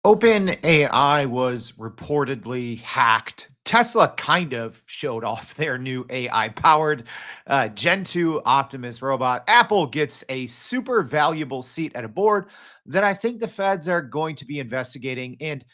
OpenAI was reportedly hacked. Tesla kind of showed off their new AI powered Gen 2 Optimus robot. Apple gets a super valuable seat at a board that I think the feds are going to be investigating. And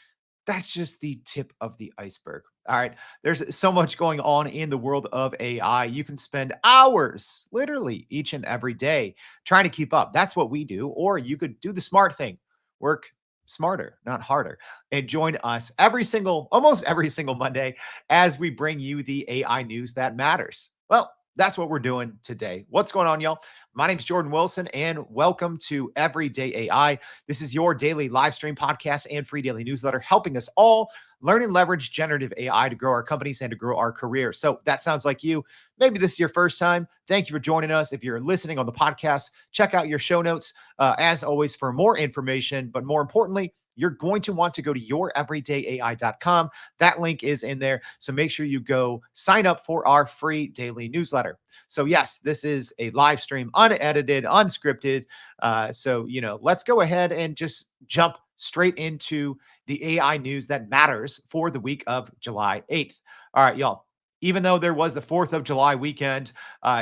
that's just the tip of the iceberg. All right. There's so much going on in the world of AI. You can spend hours, literally each and every day, trying to keep up. That's what we do. Or you could do the smart thing, work smarter, not harder. And join us almost every single Monday as we bring you the AI news that matters. Well, that's what we're doing today. What's going on, y'all? My name's Jordan Wilson, and welcome to Everyday AI. This is your daily live stream podcast and free daily newsletter, helping us all learn and leverage generative AI to grow our companies and to grow our careers. So that sounds like you. Maybe this is your first time. Thank you for joining us. If you're listening on the podcast, check out your show notes, as always, for more information. But more importantly, you're going to want to go to youreverydayai.com. That link is in there. So make sure you go sign up for our free daily newsletter. So yes, this is a live stream, unedited, unscripted. Let's go ahead and just jump straight into the AI news that matters for the week of July 8th. All right, y'all. Even though there was the 4th of July weekend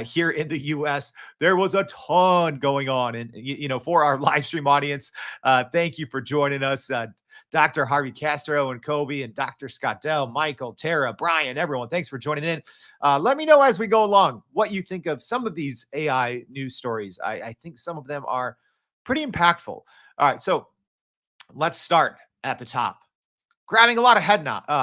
here in the US, there was a ton going on. And, for our live stream audience, thank you for joining us. Dr. Harvey Castro and Kobe and Dr. Scott Dell, Michael, Tara, Brian, everyone, thanks for joining in. Let me know as we go along what you think of some of these AI news stories. I think some of them are pretty impactful. All right, so let's start at the top. Grabbing a lot of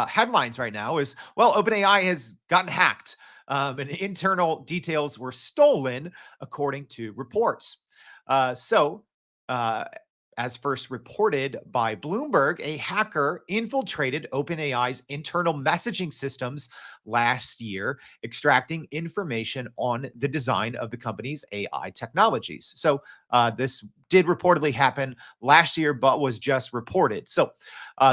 headlines right now is, well, OpenAI has gotten hacked, and internal details were stolen, according to reports. So, as first reported by Bloomberg, a hacker infiltrated OpenAI's internal messaging systems last year, extracting information on the design of the company's AI technologies. So, this did reportedly happen last year, but was just reported. So,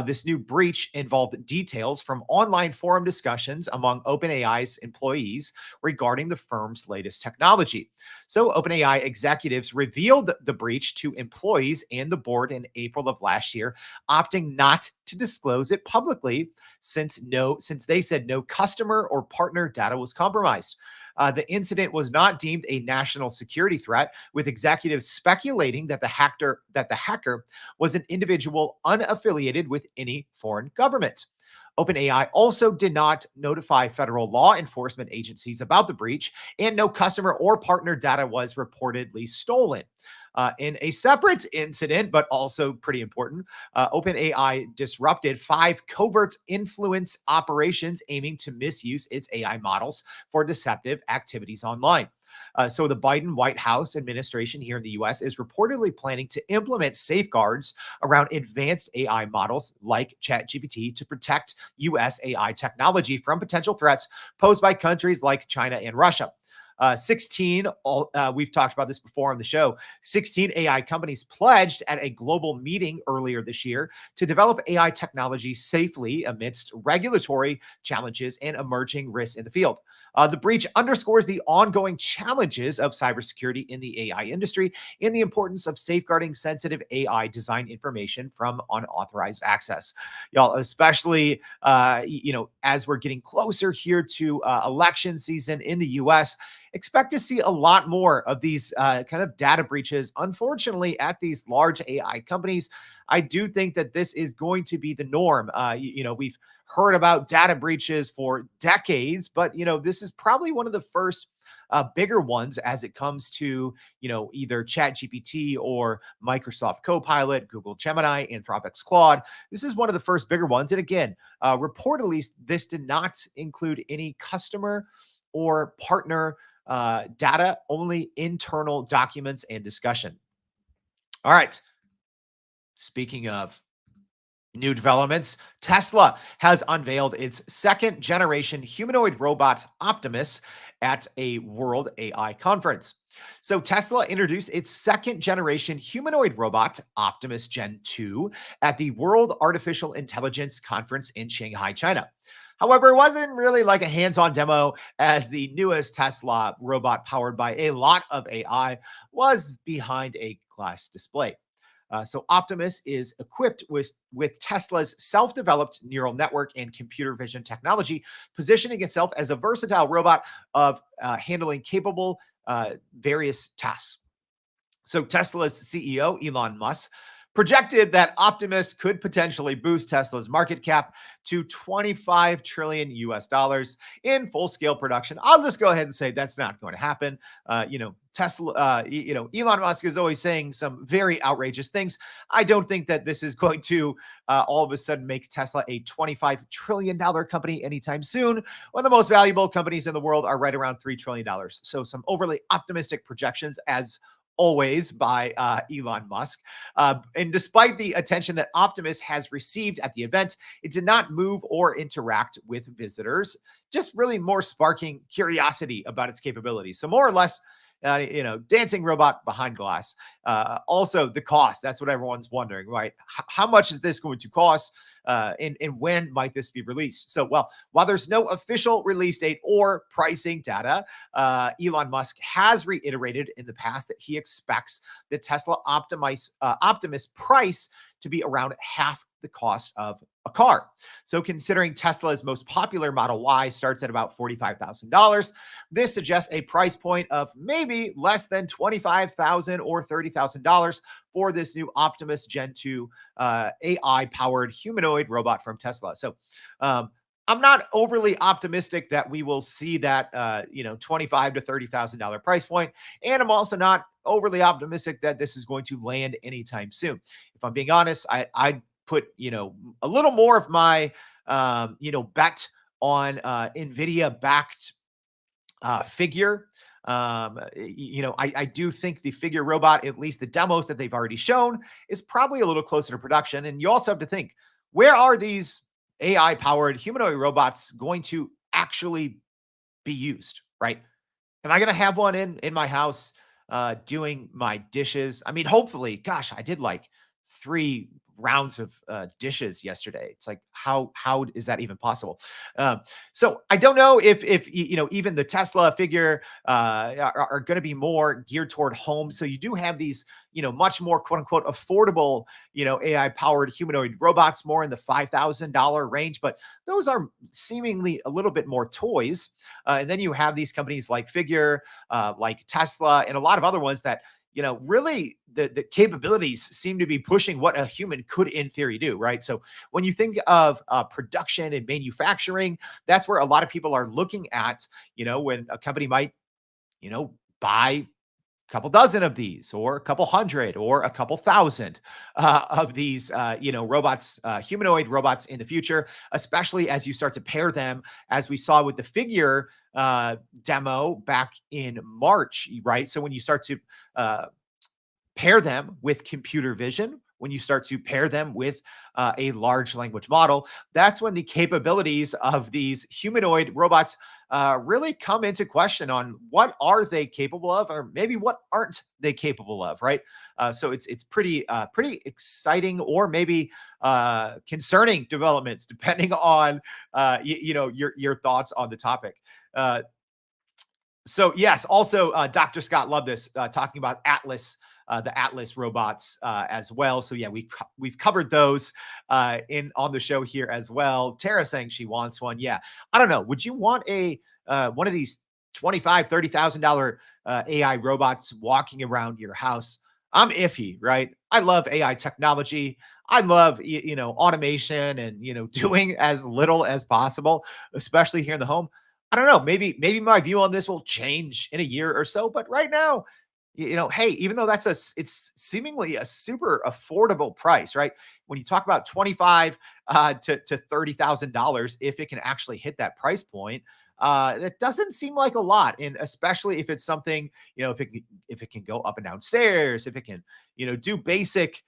this new breach involved details from online forum discussions among OpenAI's employees regarding the firm's latest technology. So, OpenAI executives revealed the breach to employees and the board in April of last year, opting not to disclose it publicly since they said no customer or partner data was compromised. The incident was not deemed a national security threat, with executives speculating that the hacker was an individual unaffiliated with any foreign government. OpenAI also did not notify federal law enforcement agencies about the breach, and no customer or partner data was reportedly stolen. In a separate incident, but also pretty important, OpenAI disrupted 5 covert influence operations aiming to misuse its AI models for deceptive activities online. So the Biden White House administration here in the US is reportedly planning to implement safeguards around advanced AI models like ChatGPT to protect US AI technology from potential threats posed by countries like China and Russia. 16, we've talked about this before on the show, 16 AI companies pledged at a global meeting earlier this year to develop AI technology safely amidst regulatory challenges and emerging risks in the field. The breach underscores the ongoing challenges of cybersecurity in the AI industry and the importance of safeguarding sensitive AI design information from unauthorized access. Y'all, especially, as we're getting closer here to election season in the US, expect to see a lot more of these kind of data breaches, unfortunately, at these large AI companies. I do think that this is going to be the norm. We've heard about data breaches for decades, but, this is probably one of the first bigger ones as it comes to, either ChatGPT or Microsoft Copilot, Google Gemini, Anthropic's Claude. This is one of the first bigger ones. And again, reportedly, this did not include any customer or partner data, only internal documents and discussion. All right. Speaking of new developments, Tesla has unveiled its second generation humanoid robot Optimus at a World AI conference. So Tesla introduced its second generation humanoid robot Optimus Gen 2 at the World Artificial Intelligence Conference in Shanghai, China. However, it wasn't really like a hands-on demo, as the newest Tesla robot, powered by a lot of AI, was behind a glass display. So Optimus is equipped with Tesla's self-developed neural network and computer vision technology, positioning itself as a versatile robot of handling capable various tasks. So Tesla's CEO, Elon Musk, projected that Optimus could potentially boost Tesla's market cap to 25 trillion US dollars in full-scale production. I'll just go ahead and say that's not going to happen. Tesla, Elon Musk is always saying some very outrageous things. I don't think that this is going to all of a sudden make Tesla a $25 trillion company anytime soon, when the most valuable companies in the world are right around $3 trillion. So some overly optimistic projections, as always, by Elon Musk. And despite the attention that Optimus has received at the event, it did not move or interact with visitors, just really more sparking curiosity about its capabilities. So more or less, dancing robot behind glass. Also, the cost. That's what everyone's wondering, right? How much is this going to cost? And when might this be released? So, well, while there's no official release date or pricing data, Elon Musk has reiterated in the past that he expects the Tesla Optimus price to be around half the cost of a car. So considering Tesla's most popular Model Y starts at about $45,000, this suggests a price point of maybe less than $25,000 or $30,000 for this new Optimus Gen 2 AI-powered humanoid robot from Tesla. So I'm not overly optimistic that we will see that $25,000 to $30,000 price point, and I'm also not overly optimistic that this is going to land anytime soon. If I'm being honest, I'd put a little more of my bet on NVIDIA backed figure. I do think the figure robot, at least the demos that they've already shown, is probably a little closer to production. And you also have to think, where are these AI powered humanoid robots going to actually be used, right? Am I going to have one in my house doing my dishes? I mean, hopefully. Gosh, I did like 3 rounds of dishes yesterday. It's like, how is that even possible? So I don't know if even the Tesla figure are going to be more geared toward home. So you do have these much more quote unquote affordable AI powered humanoid robots, more in the $5,000 range, but those are seemingly a little bit more toys. And then you have these companies like Figure, like Tesla, and a lot of other ones that really the capabilities seem to be pushing what a human could in theory do, right? So when you think of production and manufacturing, that's where a lot of people are looking at, when a company might, buy a couple dozen of these, or a couple hundred, or a couple thousand of these, robots, humanoid robots in the future, especially as you start to pair them, as we saw with the figure demo back in March, right? So when you start to pair them with computer vision, when you start to pair them with a large language model, that's when the capabilities of these humanoid robots really come into question on what are they capable of, or maybe what aren't they capable of, right? So it's pretty exciting, or maybe concerning developments, depending on your thoughts on the topic. So yes, also Dr. Scott loved this, talking about the Atlas robots as well. So yeah, we've covered those on the show here as well. Tara saying she wants one. Yeah, I don't know. Would you want a one of these $25,000 to $30,000 AI robots walking around your house? I'm iffy, right? I love AI technology. I love automation and doing as little as possible, especially here in the home. I don't know. Maybe my view on this will change in a year or so, but right now, hey, even though it's seemingly a super affordable price, right? When you talk about 25 to $30,000, if it can actually hit that price point, that doesn't seem like a lot. And especially if it's something, if it can go up and down stairs, if it can, do basic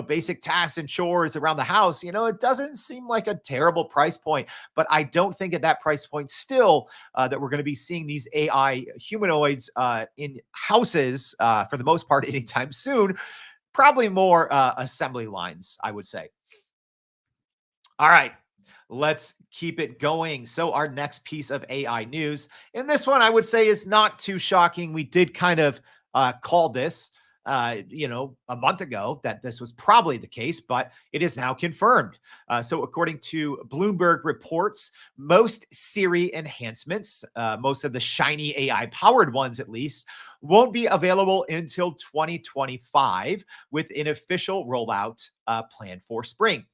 basic tasks and chores around the house, it doesn't seem like a terrible price point. But I don't think at that price point still that we're going to be seeing these AI humanoids in houses for the most part anytime soon. Probably more assembly lines, I would say. All right, let's keep it going. So our next piece of AI news, and this one I would say is not too shocking. We did kind of call this. a month ago that this was probably the case, but it is now confirmed. So, according to Bloomberg reports, most Siri enhancements, most of the shiny AI powered ones at least, won't be available until 2025 with an official rollout planned for spring.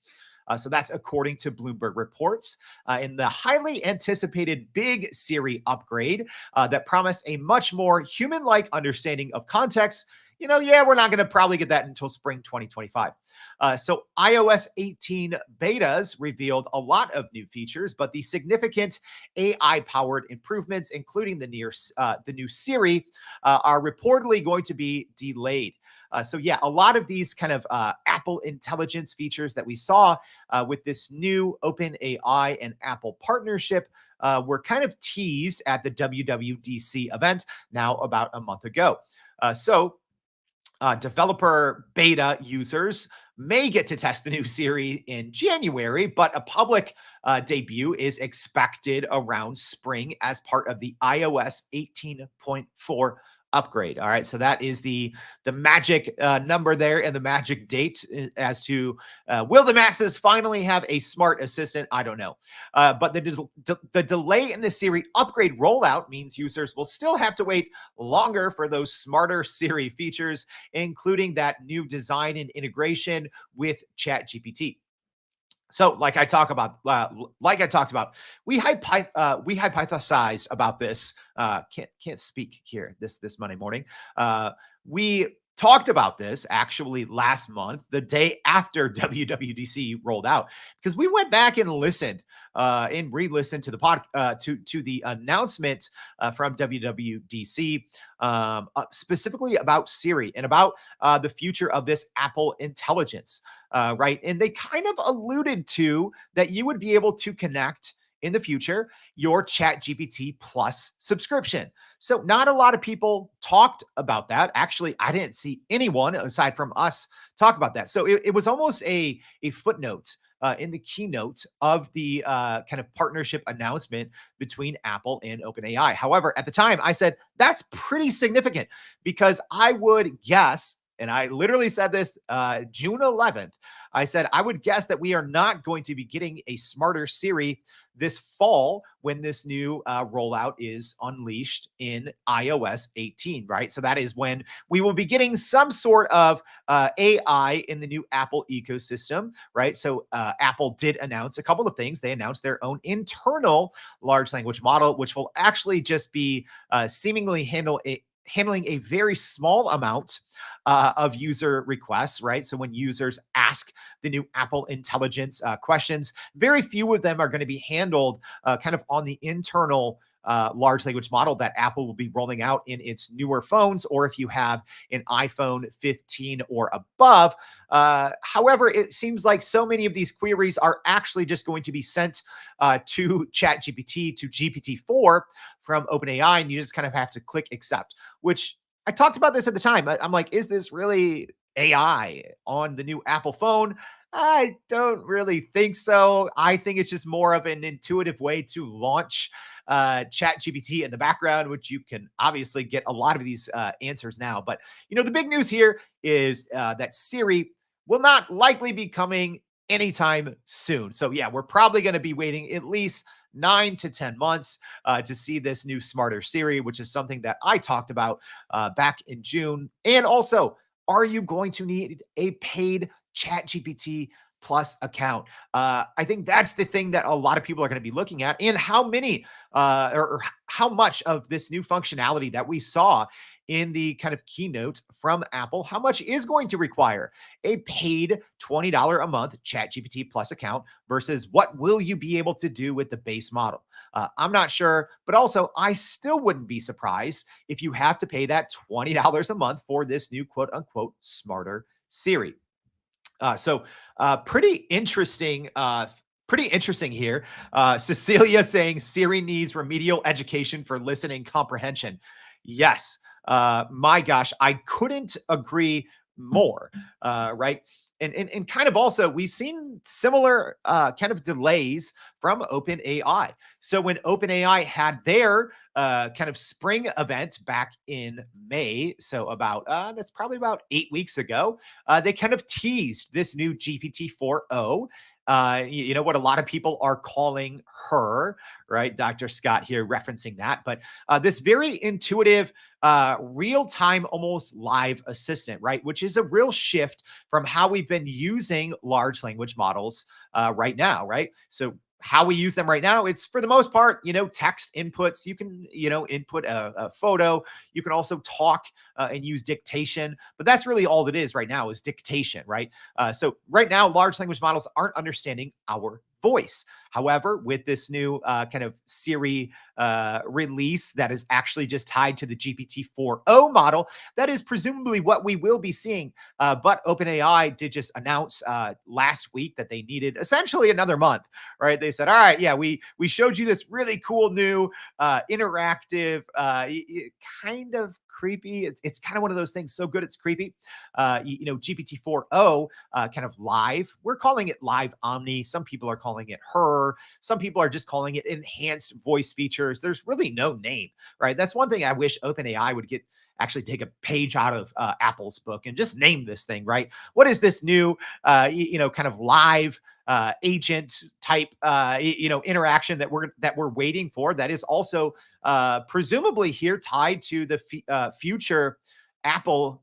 So that's according to Bloomberg reports. In the highly anticipated big Siri upgrade that promised a much more human like understanding of context, yeah, we're not going to probably get that until spring 2025. So iOS 18 betas revealed a lot of new features, but the significant AI-powered improvements, including the new Siri, are reportedly going to be delayed. So yeah, a lot of these kind of Apple intelligence features that we saw with this new OpenAI and Apple partnership were kind of teased at the WWDC event now about a month ago. So developer beta users may get to test the new Siri in January, but a public debut is expected around spring as part of the iOS 18.4 upgrade. All right, so that is the magic number there and the magic date as to will the masses finally have a smart assistant? I don't know, but the delay in the Siri upgrade rollout means users will still have to wait longer for those smarter Siri features, including that new design and integration with ChatGPT. So, like I talked about, we hypothesized about this. Can't speak here this Monday morning. We talked about this actually last month, the day after WWDC rolled out, because we went back and listened and re-listened to the to the announcement from WWDC, specifically about Siri and about the future of this Apple intelligence. Right. And they kind of alluded to that you would be able to connect in the future your Chat GPT Plus subscription. So, not a lot of people talked about that. Actually, I didn't see anyone aside from us talk about that. So, it was almost a footnote in the keynote of the kind of partnership announcement between Apple and OpenAI. However, at the time, I said that's pretty significant because I would guess, and I literally said this June 11th. I said, I would guess that we are not going to be getting a smarter Siri this fall when this new rollout is unleashed in iOS 18, right? So that is when we will be getting some sort of AI in the new Apple ecosystem, right? So Apple did announce a couple of things. They announced their own internal large language model, which will actually just be seemingly handling a very small amount of user requests, right? So when users ask the new Apple intelligence questions, very few of them are going to be handled kind of on the internal large language model that Apple will be rolling out in its newer phones, or if you have an iPhone 15 or above. However, it seems like so many of these queries are actually just going to be sent to ChatGPT, to GPT-4 from OpenAI, and you just kind of have to click accept, which I talked about this at the time. I'm like, is this really AI on the new Apple phone? I don't really think so. I think it's just more of an intuitive way to launch Chat GPT in the background, which you can obviously get a lot of these answers now. But, the big news here is that Siri will not likely be coming anytime soon. So, yeah, we're probably going to be waiting at least 9 to 10 months to see this new smarter Siri, which is something that I talked about back in June. And also, are you going to need a paid ChatGPT Plus account? I think that's the thing that a lot of people are going to be looking at, and how many or how much of this new functionality that we saw in the kind of keynote from Apple, how much is going to require a paid $20 a month ChatGPT Plus account versus what will you be able to do with the base model? I'm not sure, but also I still wouldn't be surprised if you have to pay that $20 a month for this new quote unquote smarter Siri. Pretty interesting. Pretty interesting here. Cecilia saying Siri needs remedial education for listening comprehension. Yes. My gosh, I couldn't agree more, right? And kind of also, we've seen similar kind of delays from OpenAI. So when OpenAI had their kind of spring event back in May, so about that's probably about 8 weeks ago, they kind of teased this new GPT 4o. You know what a lot of people are calling her, right? Dr. Scott here referencing that, but this very intuitive, real time, almost live assistant, right? Which is a real shift from how we've been using large language models right now, right? So how we use them right now, it's for the most part, text inputs. You can, input a photo. You can also talk and use dictation, but that's really all it is right now is dictation, right? So right now, large language models aren't understanding our voice. However, with this new kind of Siri release that is actually just tied to the GPT 4o model, that is presumably what we will be seeing. But OpenAI did just announce last week that they needed essentially another month, right? They said, all right, yeah, we showed you this really cool new interactive, kind of creepy. It's kind of one of those things so good it's creepy. GPT 4o kind of live. We're calling it live Omni. Some people are calling it her. Some people are just calling it enhanced voice features. There's really no name, right? That's one thing I wish OpenAI would actually take a page out of Apple's book and just name this thing, right? What is this new, kind of live agent type, interaction that we're waiting for? That is also presumably here tied to the future Apple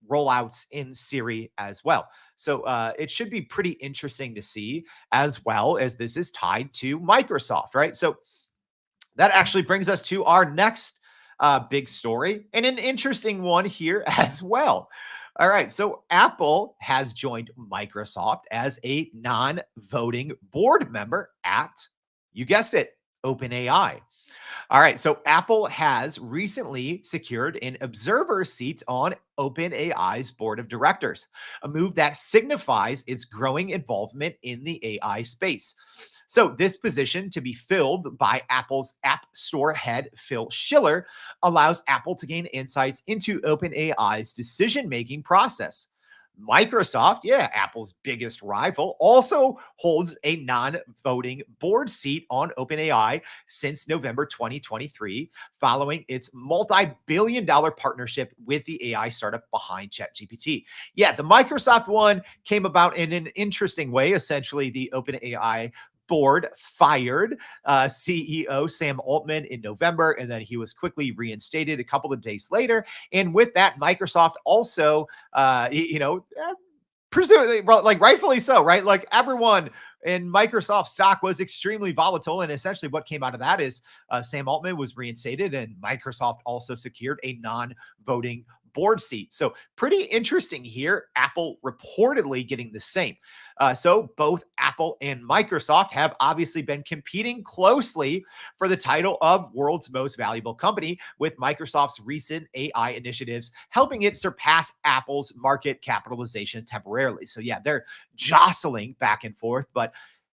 rollouts in Siri as well. So it should be pretty interesting to see, as well as this is tied to Microsoft, right? So that actually brings us to our next big story, and an interesting one here as well. All right, so Apple has joined Microsoft as a non-voting board member at, you guessed it, OpenAI. All right, so Apple has recently secured an observer seat on OpenAI's board of directors, a move that signifies its growing involvement in the AI space. So, this position, to be filled by Apple's App Store head, Phil Schiller, allows Apple to gain insights into OpenAI's decision making process. Microsoft, yeah, Apple's biggest rival, also holds a non voting board seat on OpenAI since November 2023, following its multi billion-dollar partnership with the AI startup behind ChatGPT. Yeah, the Microsoft one came about in an interesting way. Essentially, the OpenAI board fired CEO Sam Altman in November, and then he was quickly reinstated a couple of days later. And with that, Microsoft also, presumably, like rightfully so, right? Like everyone in Microsoft stock was extremely volatile. And essentially what came out of that is Sam Altman was reinstated and Microsoft also secured a non-voting board seat. So pretty interesting here. Apple reportedly getting the same. So both Apple and Microsoft have obviously been competing closely for the title of world's most valuable company, with Microsoft's recent AI initiatives helping it surpass Apple's market capitalization temporarily. So yeah, they're jostling back and forth, but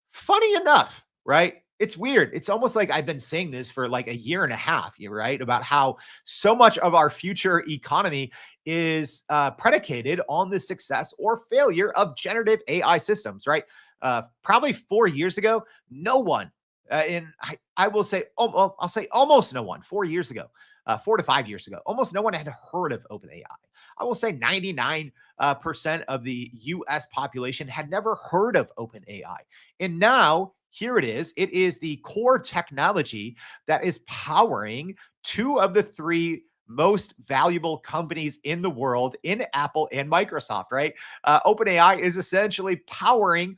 funny enough, right? It's weird. It's almost like I've been saying this for like a year and a half, right? About how so much of our future economy is predicated on the success or failure of generative AI systems, right? Probably 4 years ago, no one, and I will say, I'll say almost no one, 4 years ago, 4 to 5 years ago, almost no one had heard of OpenAI. I will say 99% of the US population had never heard of OpenAI. And now, here it is. It is the core technology that is powering two of the three most valuable companies in the world, in Apple and Microsoft, right? OpenAI is essentially powering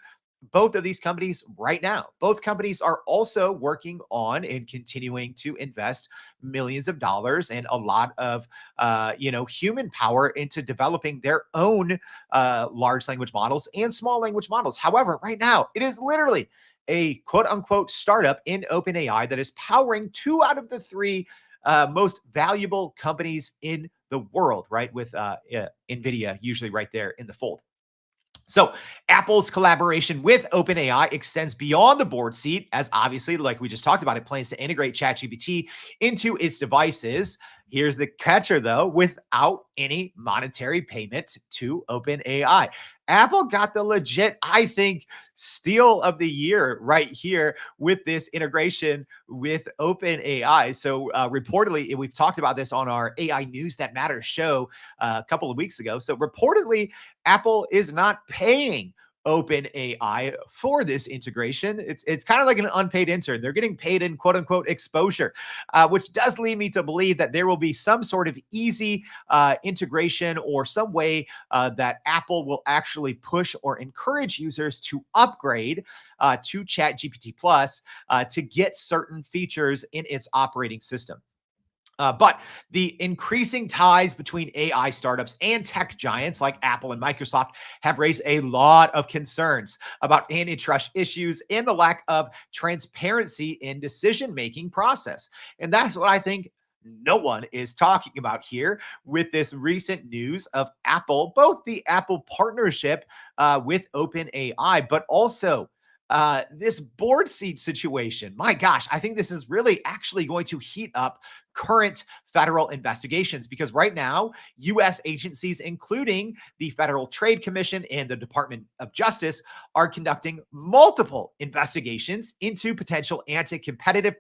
both of these companies right now. Both companies are also working on and continuing to invest millions of dollars and a lot of human power into developing their own large language models and small language models. However, right now it is literally a quote unquote startup in OpenAI that is powering two out of the three most valuable companies in the world, right? With NVIDIA usually right there in the fold. So Apple's collaboration with OpenAI extends beyond the board seat, as obviously, like we just talked about, it plans to integrate ChatGPT into its devices. Here's the catcher, though, without any monetary payment to OpenAI. Apple got the legit, I think, steal of the year right here with this integration with OpenAI. So, reportedly, we've talked about this on our AI News That Matters show a couple of weeks ago. So, reportedly, Apple is not paying OpenAI for this integration. It's kind of like an unpaid intern. They're getting paid in quote unquote exposure, which does lead me to believe that there will be some sort of easy integration or some way that Apple will actually push or encourage users to upgrade to ChatGPT Plus to get certain features in its operating system. But the increasing ties between AI startups and tech giants like Apple and Microsoft have raised a lot of concerns about antitrust issues and the lack of transparency in decision making process. And that's what I think no one is talking about here with this recent news of Apple, both the Apple partnership with OpenAI, but also this board seat situation. My gosh, I think this is really actually going to heat up current federal investigations because right now, US agencies, including the Federal Trade Commission and the Department of Justice, are conducting multiple investigations into potential anti competitive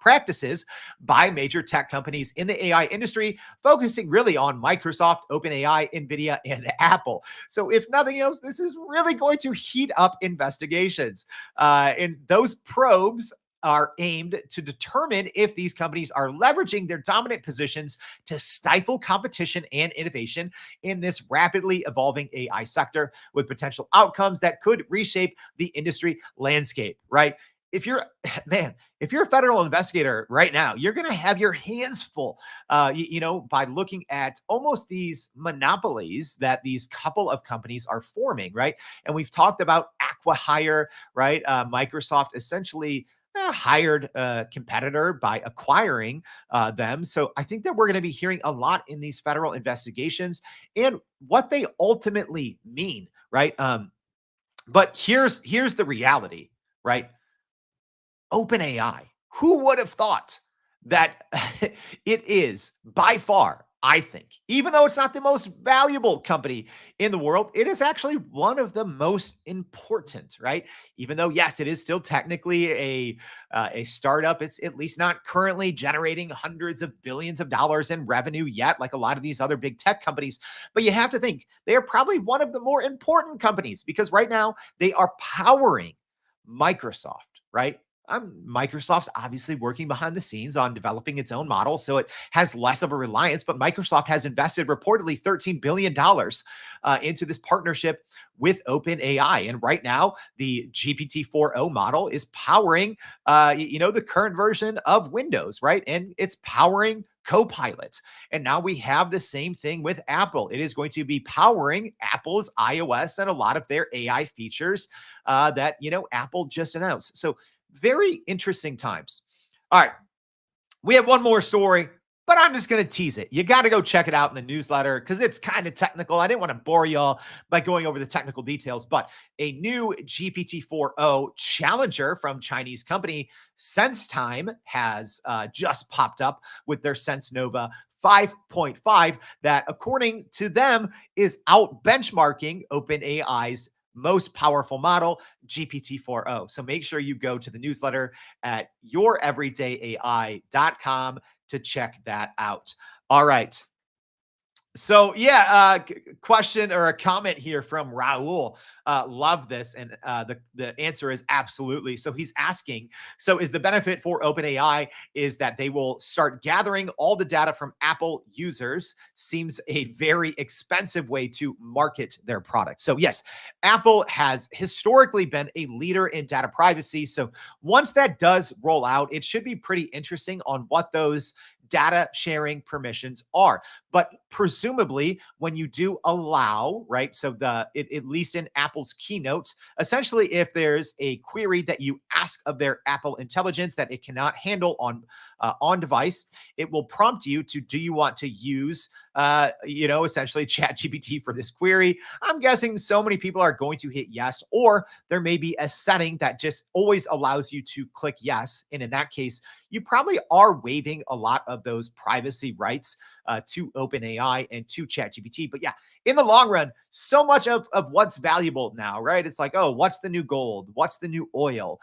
practices by major tech companies in the AI industry, focusing really on Microsoft, OpenAI, NVIDIA, and Apple. So, if nothing else, this is really going to heat up investigations. And those probes are aimed to determine if these companies are leveraging their dominant positions to stifle competition and innovation in this rapidly evolving AI sector with potential outcomes that could reshape the industry landscape, right? If you're, man, if you're a federal investigator right now, you're going to have your hands full, by looking at almost these monopolies that these couple of companies are forming, right? And we've talked about Aquahire, right? Microsoft essentially hired a competitor by acquiring them. So I think that we're going to be hearing a lot in these federal investigations and what they ultimately mean, right? But here's the reality, right? OpenAI. Who would have thought that it is by far, I think, even though it's not the most valuable company in the world, it is actually one of the most important, right? Even though, yes, it is still technically a startup, it's at least not currently generating hundreds of billions of dollars in revenue yet, like a lot of these other big tech companies. But you have to think they are probably one of the more important companies because right now they are powering Microsoft, right? Microsoft's obviously working behind the scenes on developing its own model, so it has less of a reliance. But Microsoft has invested reportedly $13 billion into this partnership with OpenAI. And right now, the GPT 4.0 model is powering, the current version of Windows, right? And it's powering Copilot. And now we have the same thing with Apple. It is going to be powering Apple's iOS and a lot of their AI features that, Apple just announced. So very interesting times. All right. We have one more story, but I'm just going to tease it. You got to go check it out in the newsletter because it's kind of technical. I didn't want to bore y'all by going over the technical details, but a new GPT 4.0 challenger from Chinese company SenseTime has just popped up with their Sense Nova 5.5 that, according to them, is out benchmarking OpenAI's most powerful model, GPT 4.0. So make sure you go to the newsletter at youreverydayai.com to check that out. All right. So question or a comment here from Raul. Love this, and the answer is absolutely. So he's asking: so is the benefit for OpenAI is that they will start gathering all the data from Apple users? Seems a very expensive way to market their product. So yes, Apple has historically been a leader in data privacy. So once that does roll out, it should be pretty interesting on what those data sharing permissions are. But presumably, when you do allow, right? So at least in Apple's keynotes, essentially, if there's a query that you ask of their Apple Intelligence that it cannot handle on device, it will prompt you to: do you want to use essentially ChatGPT for this query. I'm guessing so many people are going to hit yes, or there may be a setting that just always allows you to click yes. And in that case, you probably are waiving a lot of those privacy rights to OpenAI and to ChatGPT. But yeah, in the long run, so much of what's valuable now, right? It's like, oh, what's the new gold? What's the new oil?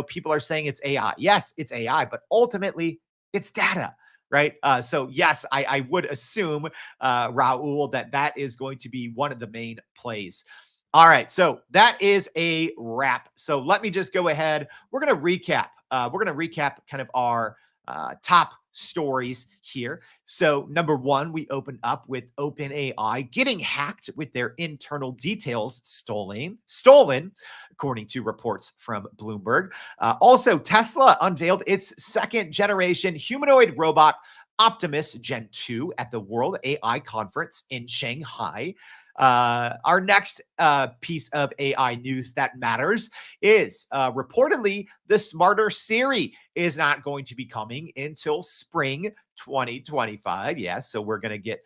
People are saying it's AI. Yes, it's AI, but ultimately it's data. Right. So, yes, I would assume, Raul, that is going to be one of the main plays. All right. So, that is a wrap. So, let me just go ahead. We're going to recap. We're going to recap kind of our top stories here. So, number one, we open up with OpenAI getting hacked with their internal details stolen, according to reports from Bloomberg. Also, Tesla unveiled its second generation humanoid robot, Optimus Gen 2, at the World AI Conference in Shanghai. Our next piece of AI news that matters is reportedly the smarter Siri is not going to be coming until spring 2025. Yes, so we're going to get,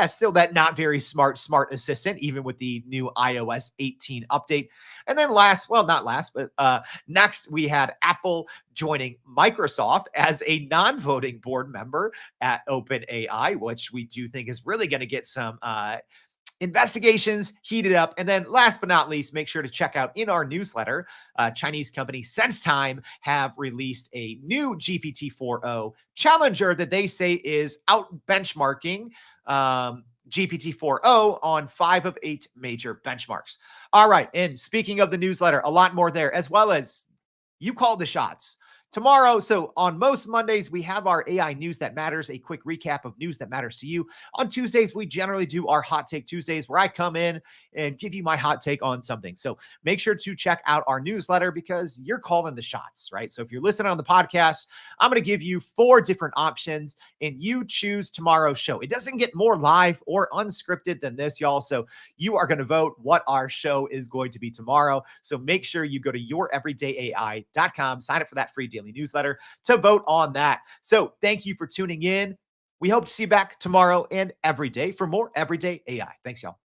still that not very smart assistant, even with the new iOS 18 update. And then not last, but next we had Apple joining Microsoft as a non-voting board member at OpenAI, which we do think is really going to get some investigations heated up. And then last but not least, make sure to check out in our newsletter, Chinese company SenseTime have released a new GPT-4o challenger that they say is out benchmarking GPT-4o on 5 of 8 major benchmarks. All right. And speaking of the newsletter, a lot more there, as well as you called the shots. Tomorrow, so on most Mondays, we have our AI News That Matters, a quick recap of news that matters to you. On Tuesdays, we generally do our Hot Take Tuesdays, where I come in and give you my hot take on something. So make sure to check out our newsletter because you're calling the shots, right? So if you're listening on the podcast, I'm going to give you 4 different options and you choose tomorrow's show. It doesn't get more live or unscripted than this, y'all. So you are going to vote what our show is going to be tomorrow. So make sure you go to youreverydayai.com, sign up for that free daily newsletter to vote on that. So thank you for tuning in. We hope to see you back tomorrow and every day for more Everyday AI. Thanks, y'all.